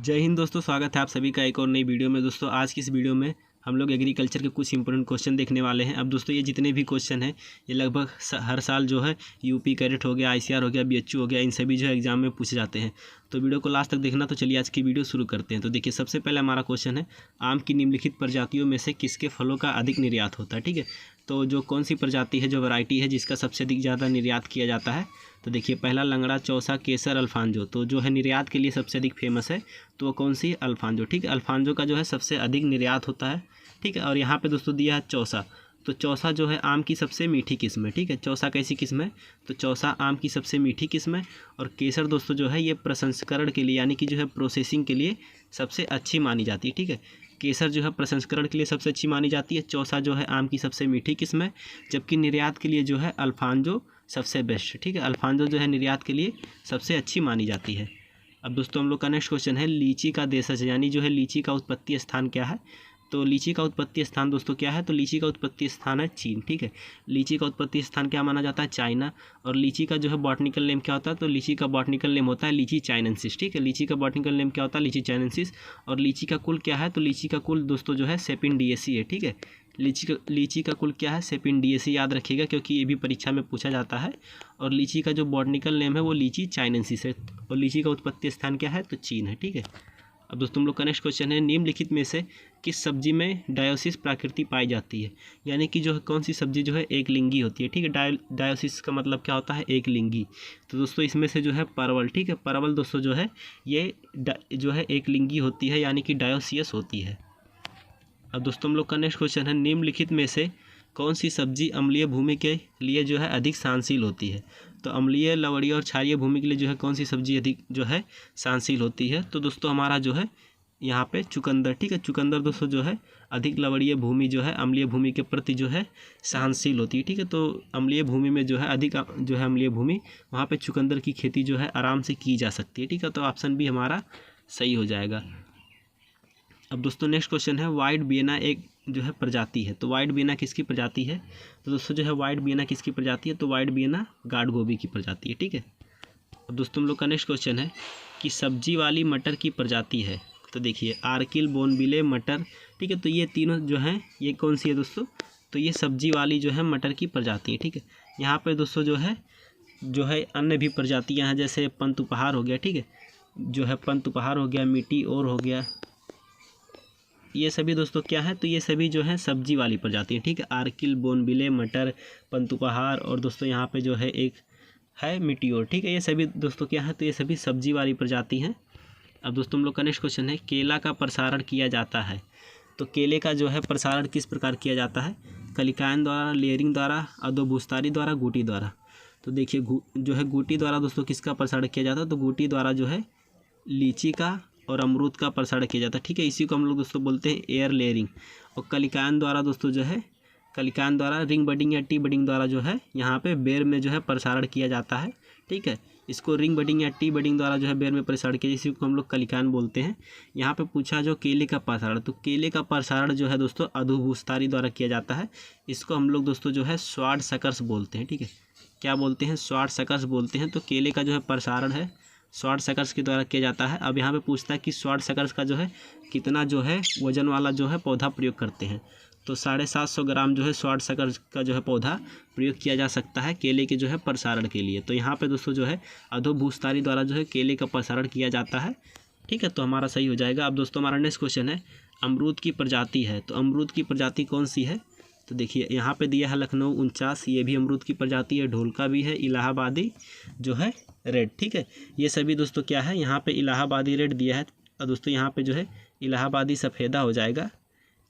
जय हिंद दोस्तों, स्वागत है आप सभी का एक और नई वीडियो में। दोस्तों आज की इस वीडियो में हम लोग एग्रीकल्चर के कुछ इंपॉर्टेंट क्वेश्चन देखने वाले हैं। अब दोस्तों ये जितने भी क्वेश्चन हैं ये लगभग हर साल जो है यूपी कैडेट हो गया, आईसीआर हो गया, बीएचयू हो गया, इन सभी जो है एग्जाम में पूछे जाते हैं। तो वीडियो को लास्ट तक देखना। तो चलिए आज की वीडियो शुरू करते हैं। तो देखिए सबसे पहले हमारा क्वेश्चन है, आम की निम्नलिखित प्रजातियों में से किसके फलों का अधिक निर्यात होता है। ठीक है, तो जो कौन सी प्रजाति है, जो वैरायटी है जिसका सबसे अधिक ज़्यादा निर्यात किया जाता है। तो देखिए पहला लंगड़ा, चौसा, केसर, अल्फांजो। तो जो है निर्यात के लिए सबसे अधिक फेमस है तो वो कौन सी? अल्फांजो। ठीक है, अल्फांजो का जो है सबसे अधिक निर्यात होता है। ठीक है, और यहाँ पे दोस्तों दिया है चौसा। तो चौसा जो है आम की सबसे मीठी किस्म है। ठीक है, चौसा कैसी किस्म है? तो चौसा आम की सबसे मीठी किस्म है। और केसर दोस्तों जो है ये प्रसंस्करण के लिए यानी कि जो है प्रोसेसिंग के लिए सबसे अच्छी मानी जाती है। ठीक है, केसर जो है प्रसंस्करण के लिए सबसे अच्छी मानी जाती है। चौसा जो है आम की सबसे मीठी किस्म है, जबकि निर्यात के लिए जो है अल्फांजो सबसे बेस्ट। ठीक है, अल्फांजो जो है निर्यात के लिए सबसे अच्छी मानी जाती है। अब दोस्तों हम लोग का नेक्स्ट क्वेश्चन है, लीची का देशज यानी जो है लीची का उत्पत्ति स्थान क्या है। तो लीची का उत्पत्ति स्थान दोस्तों क्या है? तो लीची का उत्पत्ति स्थान है चीन। ठीक है, लीची का उत्पत्ति स्थान क्या माना जाता है? चाइना। और लीची का जो है बॉटनिकल नेम क्या होता है? तो लीची का बॉटनिकल नेम होता है लीची चाइनेंसिस। ठीक है, लीची का बॉटनिकल नेम क्या होता है? लीची चाइनेंसिस। और लीची का कुल क्या है? तो लीची का कुल दोस्तों जो है सेपिंडिएसी है। ठीक है, लीची का कुल क्या है? सेपिंडिएसी। याद रखिएगा क्योंकि ये भी परीक्षा में पूछा जाता है। और लीची का जो बॉटनिकल नेम है वो लीची चाइनेंसिस है। और लीची का उत्पत्ति स्थान क्या है? तो चीन है। ठीक है, अब दोस्तों हम लोग का नेक्स्ट क्वेश्चन है, निम्नलिखित में से किस सब्जी में डायोसिस प्रकृति पाई जाती है। यानी कि जो है कौन सी सब्जी जो है एक लिंगी होती है। ठीक है, डायोसिस का मतलब क्या होता है? एक लिंगी। तो दोस्तों इसमें से जो है परवल। ठीक है, परवल दोस्तों जो है ये जो है एक लिंगी होती है यानी कि डायोसियस होती है। अब दोस्तों हम लोग का नेक्स्ट क्वेश्चन है, निम्नलिखित में से कौन सी सब्जी अम्लीय भूमि के लिए जो है अधिक सहनशील होती है। तो अम्लीय, लवणीय और क्षारीय भूमि के लिए जो है कौन सी सब्जी अधिक जो है सहनशील होती है। तो दोस्तों हमारा जो है यहाँ पे चुकंदर। ठीक है, चुकंदर दोस्तों जो है अधिक लवणीय भूमि जो है अम्लीय भूमि के प्रति जो है सहनशील होती है। ठीक है, तो अम्लीय भूमि में जो है अधिक जो है अम्लीय भूमि, वहाँ पे चुकंदर की खेती जो है आराम से की जा सकती है। ठीक है, तो ऑप्शन भी हमारा सही हो जाएगा। अब दोस्तों नेक्स्ट क्वेश्चन है, वाइट बियना एक जो है प्रजाति है। तो वाइट बियना किसकी प्रजाति है? तो दोस्तों जो है वाइट बियना किसकी प्रजाति है? तो वाइट बियना गाढ़ गोभी की प्रजाति है। ठीक है, अब दोस्तों हम लोग का नेक्स्ट क्वेश्चन है कि सब्जी वाली मटर की प्रजाति है। तो देखिए आर्किल, बोनबिले, मटर। ठीक है, तो ये तीनों जो हैं ये कौन सी है दोस्तों? तो ये सब्जी वाली जो है मटर की प्रजाति है। ठीक है, यहाँ पे दोस्तों जो है अन्य भी प्रजातियाँ हैं, जैसे पंत उपहार हो गया। ठीक है, जो है पंत उपहार हो गया, मिट्टी और हो गया, ये सभी दोस्तों क्या है? तो ये सभी जो है सब्जी वाली प्रजाति है। ठीक है, आर्किल, बोनबिले, मटर, पंतुपहार और दोस्तों यहाँ पे जो है एक है मिट्टियोर। ठीक है, ये सभी दोस्तों क्या है? तो ये सभी सब्जी वाली प्रजाति हैं। अब दोस्तों हम लोग का नेक्स्ट क्वेश्चन है, केला का प्रसारण किया जाता है। तो केले का जो है प्रसारण किस प्रकार किया जाता है? कलिकायन द्वारा, लेयरिंग द्वारा, अदोबुस्तारी द्वारा, गूटी द्वारा। तो देखिए जो है गूटी द्वारा दोस्तों किसका प्रसारण किया जाता है? तो गूटी द्वारा जो है लीची का और अमरूद का प्रसारण किया जाता है। ठीक है, इसी को हम लोग दोस्तों बोलते हैं एयर लेयरिंग। और कलिकायन द्वारा दोस्तों जो है कलिकायन द्वारा, रिंग बडिंग या टी बडिंग द्वारा जो है यहाँ पे बेर में जो है प्रसारण किया जाता है। ठीक है, इसको रिंग बडिंग या टी बडिंग द्वारा जो है बेर में प्रसारण किया, इसी को हम लोग कलिकायन बोलते हैं। यहाँ पे पूछा जो केले का प्रसारण, तो केले का प्रसारण जो है दोस्तों अधोभूस्तारी द्वारा किया जाता है। इसको हम लोग दोस्तों जो है स्वाड सकर्स बोलते हैं। ठीक है, क्या बोलते हैं? स्वाड सकर्स बोलते हैं। तो केले का जो है प्रसारण है स्वाड सकर्स के द्वारा किया जाता है। अब यहाँ पे पूछता है कि स्वाड सकर्स का जो है कितना जो है वजन वाला जो है पौधा प्रयोग करते हैं। तो 750 ग्राम जो है स्वाड सकर्स का जो है पौधा प्रयोग किया जा सकता है केले के जो है प्रसारण के लिए। तो यहाँ पे दोस्तों जो है अधोभूस्तारी द्वारा जो है केले का प्रसारण किया जाता है। ठीक है, तो हमारा सही हो जाएगा। अब दोस्तों हमारा नेक्स्ट क्वेश्चन है, अमरूद की प्रजाति है। तो अमरूद की प्रजाति कौन सी है? तो देखिए यहाँ पे दिया है लखनऊ 49, ये भी अमरूद की प्रजाति है। ढोलका भी है, इलाहाबादी जो है रेड। ठीक है, ये सभी दोस्तों क्या है? यहाँ पे इलाहाबादी रेड दिया है और दोस्तों यहाँ पे जो है इलाहाबादी सफ़ेदा हो जाएगा।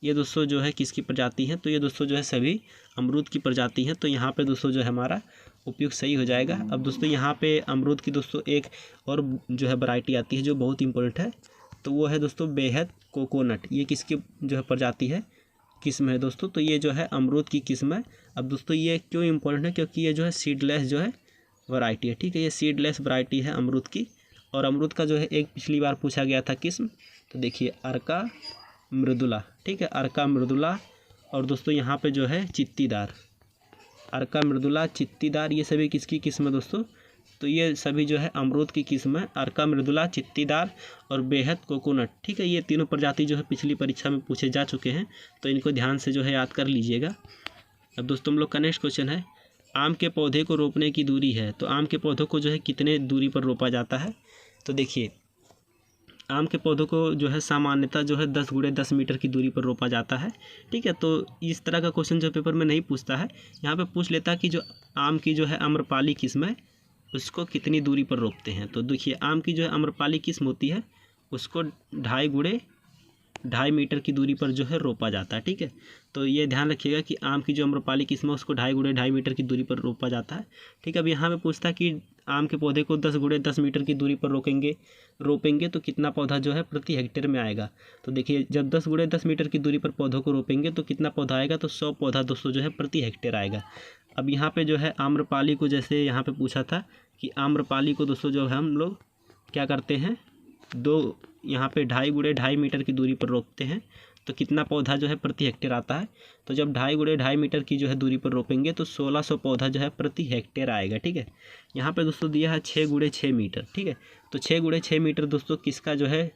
ये दोस्तों जो है किसकी प्रजाति है? तो ये दोस्तों जो है सभी अमरूद की प्रजाति है। तो यहाँ पे दोस्तों जो है हमारा उपयुक्त सही हो जाएगा। अब दोस्तों यहाँ पे अमरूद की दोस्तों एक और जो है वैरायटी आती है जो बहुत इंपॉर्टेंट है, तो वो है दोस्तों बेहद कोकोनट। ये किसकी जो है प्रजाति है, किस्म है दोस्तों? तो ये जो है अमरूद की किस्म है। अब दोस्तों ये क्यों इंपॉर्टेंट है? क्योंकि ये जो है सीडलेस जो है वैरायटी है। ठीक है, ये सीडलेस वैरायटी है अमरूद की। और अमरूद का जो है एक पिछली बार पूछा गया था किस्म, तो देखिए अर्का मृदुला। ठीक है, अर्का मृदुला। और दोस्तों यहाँ पे जो है चित्तीदार, अर्का मृदुला, चित्तीदार, ये सभी किसकी किस्म है दोस्तों? तो ये सभी जो है अमरूद की किस्म है, अर्का मृदुला, चित्तीदार और बेहद कोकोनट। ठीक है, ये तीनों प्रजाति जो है पिछली परीक्षा में पूछे जा चुके हैं, तो इनको ध्यान से जो है याद कर लीजिएगा। अब दोस्तों हम लोग का नेक्स्ट क्वेश्चन है, आम के पौधे को रोपने की दूरी है, तो आम के पौधों को जो है कितने दूरी पर रोपा जाता है। तो देखिए आम के पौधों को जो है सामान्यतः जो है 10 × 10 मीटर की दूरी पर रोपा जाता है। ठीक है, तो इस तरह का क्वेश्चन जो पेपर में नहीं पूछता है, यहाँ पे पूछ लेता है कि जो आम की जो है आम्रपाली किस्म है उसको कितनी दूरी पर रोपते हैं। तो देखिए आम की जो है आम्रपाली किस्म होती है उसको 2.5 × 2.5 मीटर की दूरी पर जो है रोपा जाता है। ठीक है, तो ये ध्यान रखिएगा कि आम की जो आम्रपाली किस्म है उसको 2.5 × 2.5 मीटर की दूरी पर रोपा जाता है। ठीक है, अब यहाँ पे पूछता है कि आम के पौधे को 10 × 10 मीटर की दूरी पर रोपेंगे तो कितना पौधा जो है प्रति हेक्टेयर में आएगा। तो देखिए जब 10 × 10 मीटर की दूरी पर पौधों को रोपेंगे तो कितना पौधा आएगा, तो 100 पौधा दोस्तों जो है प्रति हेक्टेयर आएगा। अब यहाँ पे जो है आम्रपाली को जैसे यहाँ पे पूछा था कि आम्रपाली को दोस्तों जो है हम लोग क्या करते हैं, यहाँ पे 2.5 × 2.5 मीटर की दूरी पर रोपते हैं, तो कितना पौधा जो है प्रति हेक्टेयर आता है। तो जब 2.5 × 2.5 मीटर की जो है दूरी पर रोपेंगे तो 1600 पौधा जो है प्रति हेक्टेयर आएगा। ठीक है, यहाँ पे दोस्तों दिया है 6 × 6 मीटर। ठीक है, तो 6 × 6 मीटर दोस्तों किसका जो है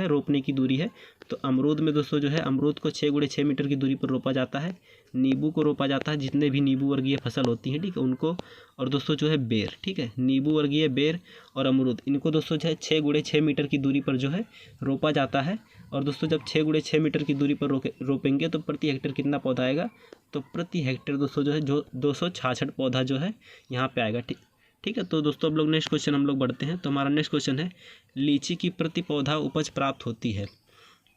रोपने की दूरी है। तो अमरूद में दोस्तों जो है अमरूद को 6 × 6 मीटर की दूरी पर रोपा जाता है। नींबू को रोपा जाता है, जितने भी नींबू वर्गीय फसल होती हैं, ठीक है, उनको। और दोस्तों जो है बेर, ठीक है, नींबू वर्गीय बेर और अमरूद, इनको दोस्तों जो है 6 × 6 मीटर की दूरी पर जो है रोपा जाता है। और दोस्तों जब 6 × 6 मीटर की दूरी पर रोपेंगे तो प्रति हेक्टेयर कितना पौधा आएगा, तो प्रति हेक्टेयर दोस्तों जो है 266 पौधा जो है यहाँ पे आएगा। ठीक है, तो दोस्तों अब लोग नेक्स्ट क्वेश्चन हम लोग बढ़ते हैं। तो हमारा नेक्स्ट क्वेश्चन है, लीची की प्रति पौधा उपज प्राप्त होती है।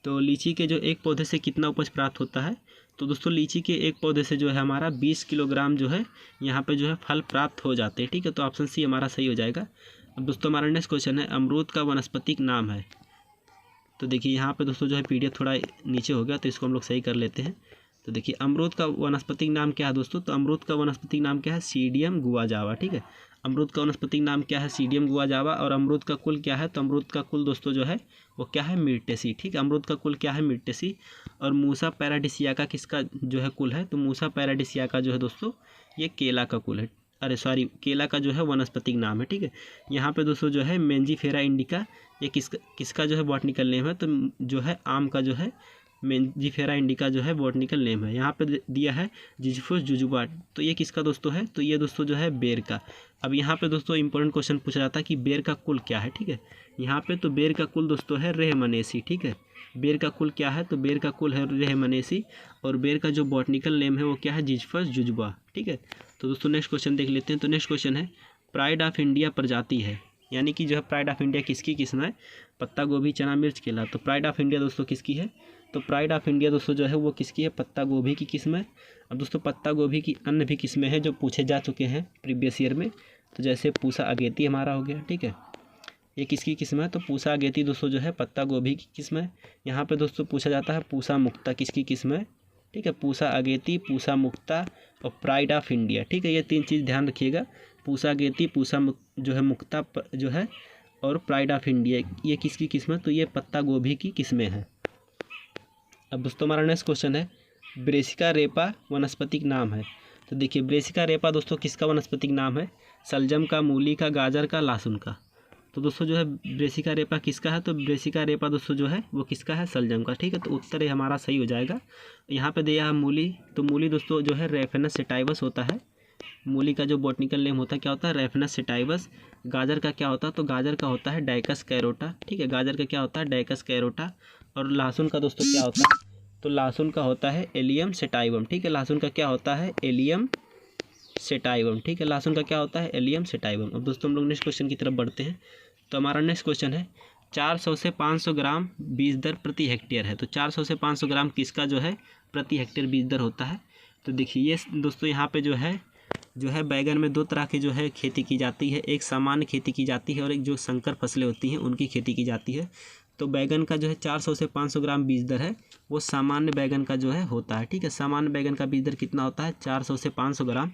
तो लीची के जो एक पौधे से कितना उपज प्राप्त होता है। तो दोस्तों लीची के एक पौधे से जो है हमारा 20 किलोग्राम जो है यहाँ पे जो है फल प्राप्त हो जाते हैं। ठीक है, तो ऑप्शन सी हमारा सही हो जाएगा। अब दोस्तों हमारा नेक्स्ट क्वेश्चन है, अमरूद का वानस्पतिक नाम है। तो देखिए यहाँ पे दोस्तों जो है PDF थोड़ा नीचे हो गया, तो इसको हम लोग सही कर लेते हैं। तो देखिए अमरूद का वानस्पतिक नाम क्या है दोस्तों। तो अमरूद का वानस्पतिक नाम क्या है, सीडियम गुआजावा। ठीक है, अमरूद का वानस्पतिक नाम क्या है, सीडियम गुआजावा। और अमरूद का कुल क्या है, तो अमरूद का कुल दोस्तों जो है वो क्या है, मिर्टेसी। ठीक है, अमरूद का कुल क्या है, मिर्टेसी। और मूसा पैराडिसियाका किसका जो है कुल है। तो मूसा पैराडिसियाका जो है दोस्तों ये केला का कुल है, केला का जो है वनस्पतिक नाम है। ठीक है, यहाँ पे दोस्तों जो है मेंजीफेरा इंडिका, ये किसका जो है बॉटनिकल नेम है। तो जो है आम का जो है मेंजीफेरा इंडिका जो है बॉटनिकल नेम है। यहाँ पे दिया है जिजिफस जुजुबा, तो ये किसका दोस्तों है, तो ये दोस्तों जो है बेर का। अब यहाँ पे दोस्तों इंपॉर्टेंट क्वेश्चन पूछा जाता है कि बेर का कुल क्या है। ठीक है, यहाँ पे तो बेर का कुल दोस्तों है रेहमनेसी। ठीक है, बेर का कुल क्या है, तो बेर का कुल है रेहमनेसी। और बेर का जो बॉटनिकल नेम है वो क्या है, जिजिफस जुजुबा। ठीक है, तो दोस्तों नेक्स्ट क्वेश्चन देख लेते हैं। तो नेक्स्ट क्वेश्चन है, प्राइड ऑफ इंडिया प्रजाति है, यानी कि जो है प्राइड ऑफ इंडिया किसकी किस्म है, पत्ता गोभी, चना, मिर्च, केला। तो प्राइड ऑफ इंडिया दोस्तों किसकी है, तो प्राइड ऑफ इंडिया दोस्तों जो है वो किसकी है, पत्ता गोभी की किस्म है। अब दोस्तों पत्ता गोभी की अन्य भी किस्में हैं जो पूछे जा चुके हैं प्रीवियस ईयर में। तो जैसे पूसा अगेती हमारा हो गया। ठीक है, ये किसकी किस्म है, तो पूसा अगेती दोस्तों जो है पत्ता गोभी की किस्म है। यहाँ पे दोस्तों पूछा जाता है पूसा मुक्ता किसकी किस्म है। ठीक है, पूसा अगेती, पूसा मुक्ता और प्राइड ऑफ इंडिया। ठीक है, ये 3 चीज़ ध्यान रखिएगा, पूसा अगेती, जो है मुक्ता जो है और प्राइड ऑफ इंडिया, ये किसकी किस्म है, तो ये पत्ता गोभी की किस्में हैं। अब दोस्तों हमारा नेक्स्ट क्वेश्चन है, ब्रेसिका रेपा वनस्पतिक नाम है। तो देखिए ब्रेसिका रेपा दोस्तों किसका वनस्पतिक नाम है, सलजम का, मूली का, गाजर का, लहसुन का। तो दोस्तों जो है ब्रेसिका रेपा किसका है, तो ब्रेसिका रेपा दोस्तों जो है वो किसका है, सलजम का। ठीक है, तो उत्तर हमारा सही हो जाएगा। यहाँ पे दिया है मूली, तो मूली दोस्तों जो है रेफेनस सेटाइवस होता है। मूली का जो बॉटनिकल नेम होता है क्या होता है, रेफेनस सेटाइवस। गाजर का क्या होता है, तो गाजर का होता है डाइकस कैरोटा। ठीक है, गाजर का क्या होता है, डाइकस कैरोटा। और लहसुन का दोस्तों क्या होता है, तो लहसुन का होता है एलियम सेटाइवम। ठीक है, लहसुन का क्या होता है, एलियम सेटाइवम। ठीक है, लहसुन का क्या होता है, एलियम सेटाइवम। अब दोस्तों हम लोग नेक्स्ट क्वेश्चन की तरफ बढ़ते हैं। तो हमारा नेक्स्ट क्वेश्चन है, 400 से 500 ग्राम बीज दर प्रति हेक्टेयर है। तो 400 से 500 ग्राम किसका जो है प्रति हेक्टेयर बीज दर होता है। तो देखिए ये दोस्तों यहाँ पे जो है बैगन में 2 तरह की जो है खेती की जाती है, एक सामान्य खेती की जाती है और एक जो संकर फसलें होती हैं उनकी खेती की जाती है। तो बैगन का जो है 400 से 500 ग्राम बीज दर है, वो सामान्य बैगन का जो है होता है। ठीक है, सामान्य बैगन का बीज दर कितना होता है, 400 से 500 ग्राम।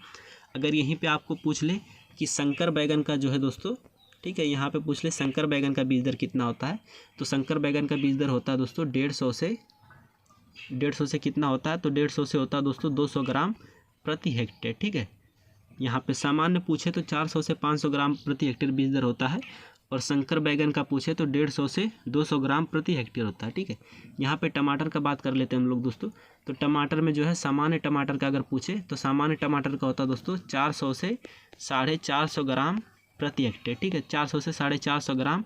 अगर यहीं पे आपको पूछ ले कि संकर बैगन का जो है दोस्तों, ठीक है, यहाँ पे पूछ ले संकर बैगन का बीज दर कितना होता है, तो संकर बैगन का बीज दर होता है दोस्तों 150 से कितना होता है, तो 150 से होता है दोस्तों 200 ग्राम प्रति हेक्टेयर। ठीक है, यहाँ पे सामान्य पूछे तो 400 से 500 ग्राम प्रति हेक्टेयर बीज दर होता है, और शंकर बैगन का पूछे तो 150 से 200 ग्राम प्रति हेक्टेयर होता है। ठीक है, यहाँ पे टमाटर का बात कर लेते हैं हम लोग दोस्तों। तो टमाटर में जो है सामान्य टमाटर का अगर पूछे तो सामान्य टमाटर का होता है दोस्तों 400 से 450 ग्राम प्रति हेक्टेयर। ठीक है, 400 से 450 ग्राम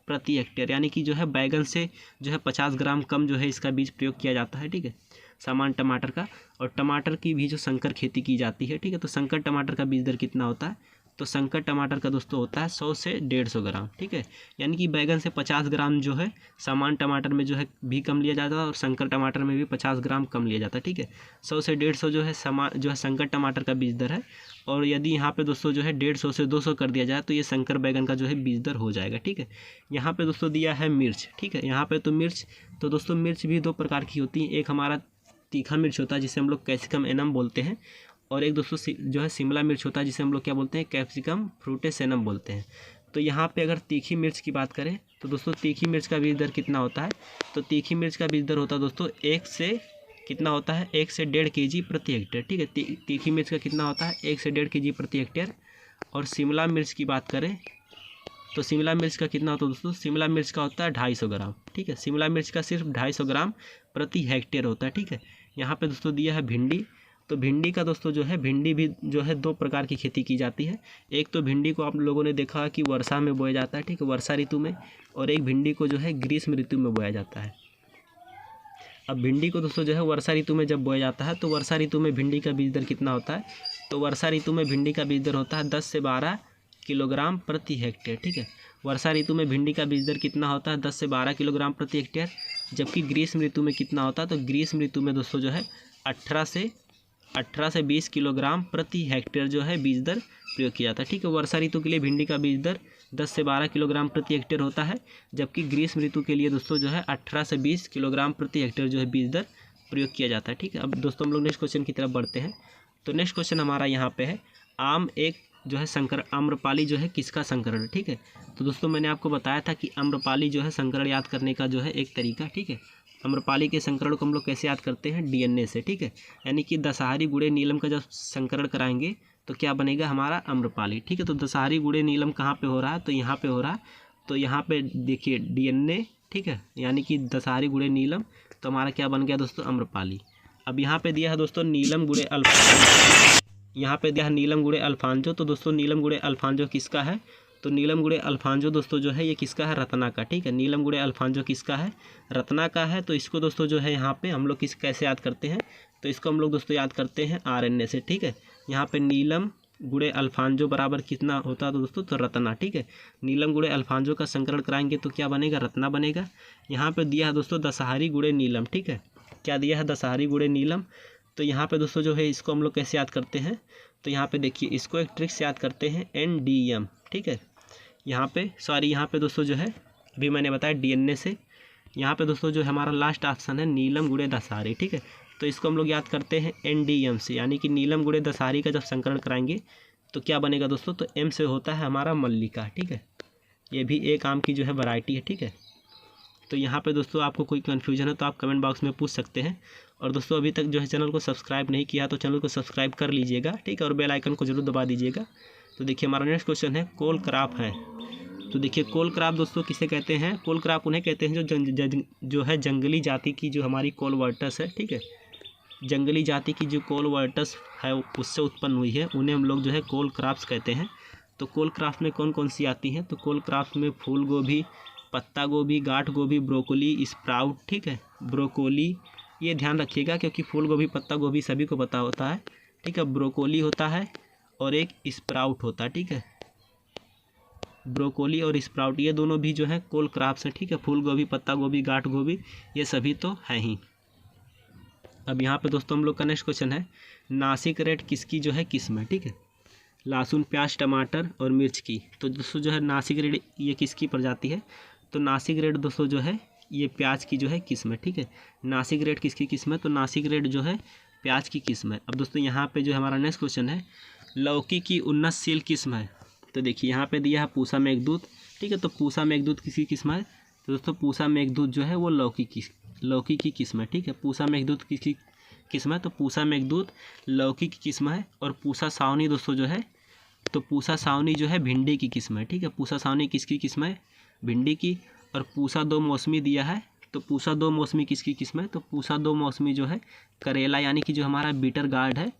प्रति हेक्टेयर, यानी कि जो है बैगन से जो है 50 ग्राम कम जो है इसका बीज प्रयोग किया जाता है। ठीक है, सामान्य टमाटर का। और टमाटर की भी जो संकर खेती की जाती है, ठीक है, तो संकर टमाटर का बीज दर कितना होता है, तो संकर टमाटर का दोस्तों होता है 100 से 150 ग्राम। ठीक है, यानी कि बैगन से 50 ग्राम जो है सामान्य टमाटर में जो है भी कम लिया जाता है, और संकर टमाटर में भी 50 ग्राम कम लिया जाता है। ठीक है, 100 से 150 जो है जो है संकर टमाटर का बीज दर है, और यदि यहाँ पे दोस्तों जो है 150 से 200 कर दिया जाए तो ये संकर बैगन का जो है बीज दर हो जाएगा। ठीक है, यहाँ पे दोस्तों दिया है मिर्च। ठीक है, यहाँ पे तो मिर्च, तो दोस्तों मिर्च भी 2 प्रकार की होती है। एक हमारा तीखा मिर्च होता है जिसे हम लोग कैप्सिकम एनम बोलते हैं, और एक दोस्तों जो है शिमला मिर्च होता है जिसे हम लोग क्या बोलते हैं, कैप्सिकम फ्रूटेसेनम बोलते हैं। तो यहाँ पे अगर तीखी मिर्च की बात करें तो दोस्तों तीखी मिर्च का बीज दर कितना होता है, तो तीखी मिर्च का बीज दर होता है दोस्तों 1 से कितना होता है 1 से 1.5 kg प्रति हेक्टेयर। ठीक है, तीखी मिर्च का कितना होता है 1 से 1.5 kg प्रति हेक्टेयर। और शिमला मिर्च की बात करें तो शिमला मिर्च का कितना होता है दोस्तों, शिमला मिर्च का होता है 250 ग्राम। ठीक है, शिमला मिर्च का सिर्फ 250 ग्राम प्रति हेक्टेयर होता है। ठीक है, यहाँ पे दोस्तों दिया है भिंडी। तो भिंडी का दोस्तों जो है भिंडी भी जो है 2 प्रकार की खेती की जाती है। एक तो भिंडी को आप लोगों ने देखा कि वर्षा में बोया जाता है, ठीक है, वर्षा ऋतु में, और एक भिंडी को जो है ग्रीष्म ऋतु में बोया जाता है। अब भिंडी को दोस्तों जो है वर्षा ऋतु में जब बोया जाता है तो वर्षा ऋतु में भिंडी का बीज दर कितना होता है, तो वर्षा ऋतु में भिंडी का बीज दर होता है 10 से 12 किलोग्राम प्रति हेक्टेयर। ठीक है, वर्षा ऋतु में भिंडी का बीज दर कितना होता है 10 से 12 किलोग्राम प्रति हेक्टेयर। जबकि ग्रीष्म ऋतु में कितना होता है, तो ग्रीष्म ऋतु में दोस्तों जो है 18 से 20 किलोग्राम प्रति हेक्टेयर जो है बीज दर प्रयोग किया जाता है। ठीक है, वर्षा ऋतु के लिए भिंडी का बीज दर 10 से 12 किलोग्राम प्रति हेक्टेयर होता है, जबकि ग्रीष्म ऋतु के लिए दोस्तों जो है 18 से 20 किलोग्राम प्रति हेक्टेयर जो है बीज दर प्रयोग किया जाता है। ठीक है, अब दोस्तों हम लोग नेक्स्ट क्वेश्चन की तरफ बढ़ते हैं। तो नेक्स्ट क्वेश्चन हमारा यहाँ पे है, आम एक जो है संकर आम्रपाली जो है किसका संकरण। ठीक है, तो दोस्तों मैंने आपको बताया था कि आम्रपाली जो है संकरण याद करने का जो है एक तरीका। ठीक है, आम्रपाली के संकरण को हम लोग कैसे याद करते हैं, DNA से। ठीक है, यानी कि दशहरी गुड़े नीलम का जब संकरण कराएंगे तो क्या बनेगा हमारा आम्रपाली। ठीक है, तो दशहरी गुड़े नीलम कहाँ पे हो रहा है, तो यहाँ पे हो रहा है। तो यहाँ पे देखिए DNA, ठीक है, यानी कि दशहरी गुड़े नीलम, तो हमारा क्या बन गया दोस्तों, आम्रपाली। अब यहाँ पे दिया है दोस्तों नीलम गुड़े अल्फांजो, यहाँ पे दिया है नीलम गुड़े अल्फांजो। तो दोस्तों नीलम गुड़े अल्फांजो किसका है, तो नीलम गुड़े अल्फांजो दोस्तों जो है ये किसका है, रत्ना का। ठीक है, नीलम गुड़े अल्फांजो किसका है, रत्ना का है। तो इसको दोस्तों जो है यहाँ पे हम लोग कैसे याद करते हैं, तो इसको हम लोग दोस्तों याद करते हैं RNA से। ठीक है, यहाँ पे नीलम गुड़े अल्फांजो बराबर कितना होता है, तो दोस्तों तो रत्ना। ठीक है, नीलम गुड़े अल्फांजो का संकरण कराएंगे तो क्या बनेगा, रत्ना बनेगा। यहाँ पे दिया है दोस्तों दशहरी गुड़े नीलम। ठीक है, क्या दिया है, दशहरी गुड़े नीलम। तो यहाँ पे दोस्तों जो है इसको हम लोग कैसे याद करते हैं, तो यहाँ पे देखिए इसको एक ट्रिक से याद करते हैं, NDM। ठीक है, यहाँ पे दोस्तों जो है अभी मैंने बताया DNA से। यहाँ पे दोस्तों जो है हमारा लास्ट ऑप्शन है नीलम गुड़े दशहरी। ठीक है, तो इसको हम लोग याद करते हैं NDM से, यानी कि नीलम गुड़े दशहरी का जब संकरण कराएंगे तो क्या बनेगा दोस्तों, तो M से होता है हमारा मल्लिका। ठीक है, ये भी एक आम की जो है वैरायटी है। ठीक है, तो यहाँ पे दोस्तों आपको कोई कन्फ्यूजन है तो आप कमेंट बॉक्स में पूछ सकते हैं। और दोस्तों अभी तक जो है चैनल को सब्सक्राइब नहीं किया तो चैनल को सब्सक्राइब कर लीजिएगा। ठीक है, और बेल आइकन को जरूर दबा दीजिएगा। तो देखिए हमारा नेक्स्ट क्वेश्चन है, कोल क्रॉप है। तो देखिए कोल क्रॉप दोस्तों किसे कहते हैं, कोल क्रॉप उन्हें कहते हैं जो है जंगली जाति की जो हमारी कोलवर्टस है। ठीक है, जंगली जाति की जो कोलवर्टस है उससे उत्पन्न हुई है, उन्हें हम लोग जो है कोल क्रॉप्स कहते हैं। तो कोल क्रॉप में कौन कौन सी आती हैं, तो कोल क्रॉप में फूल गोभी, पत्ता गोभी, गांठ गोभी, ब्रोकोली, स्प्राउट। ठीक है, ब्रोकोली ये ध्यान रखिएगा क्योंकि फूल गोभी पत्ता गोभी सभी को पता होता है। ठीक है, ब्रोकोली होता है और एक स्प्राउट होता है। ठीक है, ब्रोकोली और स्प्राउट ये दोनों भी जो है कोल क्रॉप्स हैं। ठीक है, फूल गोभी, पत्ता गोभी, गांठ गोभी ये सभी तो हैं ही। अब यहाँ पे दोस्तों हम लोग का नेक्स्ट क्वेश्चन है, नासिक रेड किसकी जो है किस्म है। ठीक है, लहसुन, प्याज, टमाटर और मिर्च की। तो दोस्तों जो है नासिक रेड ये किसकी प्रजाति है, तो नासिक रेड दोस्तों जो है ये प्याज की जो है किस्म है। ठीक है, नासिक रेड किसकी किस्म है, तो नासिक रेड जो है प्याज की किस्म है। अब दोस्तों यहाँ पे जो हमारा नेक्स्ट क्वेश्चन है, लौकी की उन्नतशील किस्म है। तो देखिए यहाँ पे दिया है पूसा मेघदूत। ठीक है, तो पूसा मेघदूत किसकी किस्म है, तो दोस्तों पूसा मेघदूत जो है वो लौकी की किस्म है। ठीक है, पूसा मेघदूत किसकी किस्म है, तो पूसा मेघदूत लौकी की किस्म है। और पूसा सावनी दोस्तों जो है, तो पूसा सावनी जो है भिंडी की किस्म है, ठीक है। पूसा सावनी किसकी किस्म है? भिंडी की। और पूसा दो मौसमी दिया है, तो पूसा दो मौसमी किसकी किस्म है? तो पूसा दो मौसमी जो है करेला यानी कि जो हमारा बीटर गार्ड है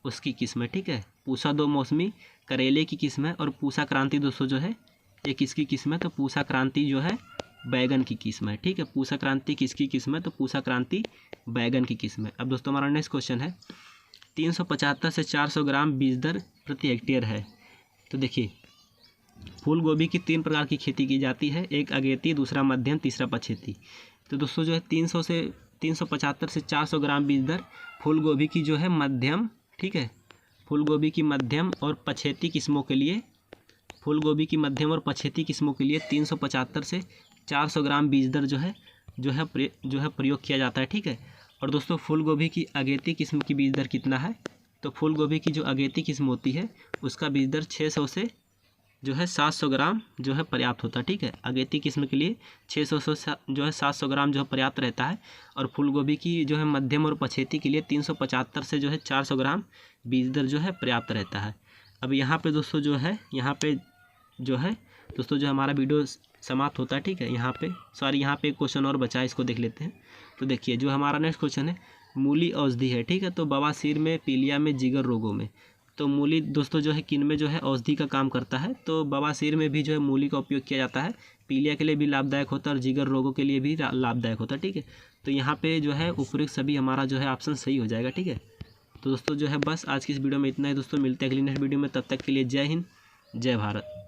उसकी किस्म है, ठीक है। पूसा दो मौसमी करेले की किस्म है। और पूसा क्रांति दोस्तों जो है ये किसकी किस्म है? तो पूसा क्रांति जो है बैगन की किस्म है, ठीक है। पूसा क्रांति किसकी किस्म है? तो पूसा क्रांति बैगन की किस्म है। अब दोस्तों हमारा नेक्स्ट क्वेश्चन है 375 से 400 ग्राम बीज दर प्रति हेक्टेयर है। तो देखिए फूल गोभी की 3 प्रकार की खेती की जाती है, एक अगेती, दूसरा मध्यम, तीसरा पछेती। तो दोस्तों जो है 375 से 400 ग्राम बीज दर फूल गोभी की जो है मध्यम, ठीक है। फूल गोभी की मध्यम और पछेती किस्मों के लिए, फूल गोभी की मध्यम और पछेती किस्मों के लिए 375 से 400 ग्राम बीज दर जो है प्रयोग किया जाता है, ठीक है। और दोस्तों फूल गोभी की अगेती किस्म की बीज दर कितना है? तो फूल गोभी की जो अगेती किस्म होती है उसका बीज दर 600 से जो है 700 ग्राम जो है पर्याप्त होता है, ठीक है। अगेती किस्म के लिए 600 से जो है 700 ग्राम जो है पर्याप्त रहता है। और फूल गोभी की जो है मध्यम और पछेती के लिए 375 से जो है 400 ग्राम बीज दर जो है पर्याप्त रहता है। अब यहाँ पे दोस्तों जो है दोस्तों जो हमारा वीडियो समाप्त होता है, ठीक है। यहाँ पे एक क्वेश्चन और बचा है, इसको देख लेते हैं। तो देखिए जो हमारा नेक्स्ट क्वेश्चन है मूली औषधि है, ठीक है। तो बवासीर में, पीलिया में, जिगर रोगों में। तो मूली दोस्तों जो है किन में जो है औषधि का काम करता है? तो बवासीर में भी जो है मूली का उपयोग किया जाता है, पीलिया के लिए भी लाभदायक होता है और जिगर रोगों के लिए भी लाभदायक होता है, ठीक है। तो यहाँ पे जो है उपयुक्त सभी हमारा जो है ऑप्शन सही हो जाएगा, ठीक है। तो दोस्तों जो है बस आज की इस वीडियो में इतना ही दोस्तों, मिलते हैं अगली नेक्स्ट वीडियो में, तब तक के लिए जय हिंद, जय भारत।